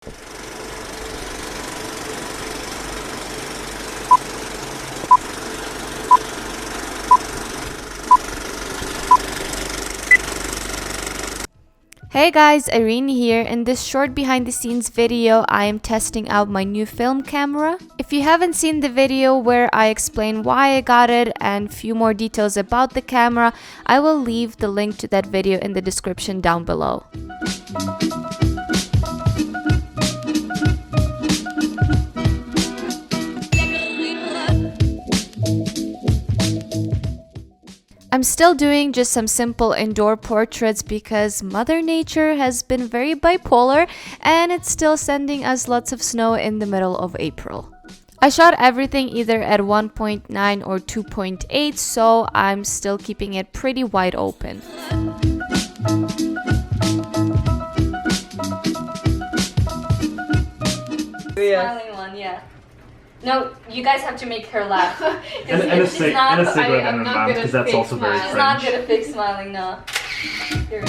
Hey guys, Irene here. In this short behind the scenes video, I am testing out my new film camera. If you haven't seen the video where I explain why I got it and few more details about the camera, I will leave the link to that video in the description down below. I'm still doing just some simple indoor portraits because Mother Nature has been very bipolar and it's still sending us lots of snow in the middle of April. I shot everything either at 1.9 or 2.8, so I'm still keeping it pretty wide open. Smiling one, yeah. No, you guys have to make her laugh. and a cigarette in her mouth, because that's also very cringe. She's not good at fake smiling, no. Here.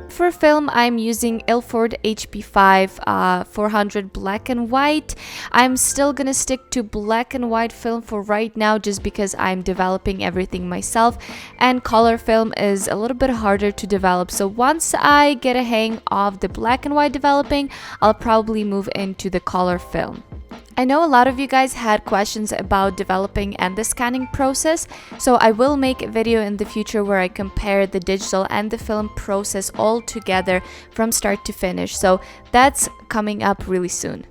For film, I'm using Ilford HP5 400 black and white. I'm still gonna stick to black and white film for right now just because I'm developing everything myself, and color film is a little bit harder to develop. So once I get a hang of the black and white developing, I'll probably move into the color film. I know a lot of you guys had questions about developing and the scanning process, so I will make a video in the future where I compare the digital and the film process all together from start to finish. So that's coming up really soon.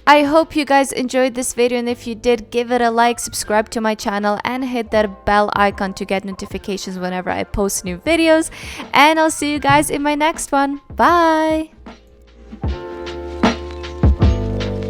I hope you guys enjoyed this video, and if you did, give it a like, subscribe to my channel, and hit that bell icon to get notifications whenever I post new videos. And I'll see you guys in my next one. Bye!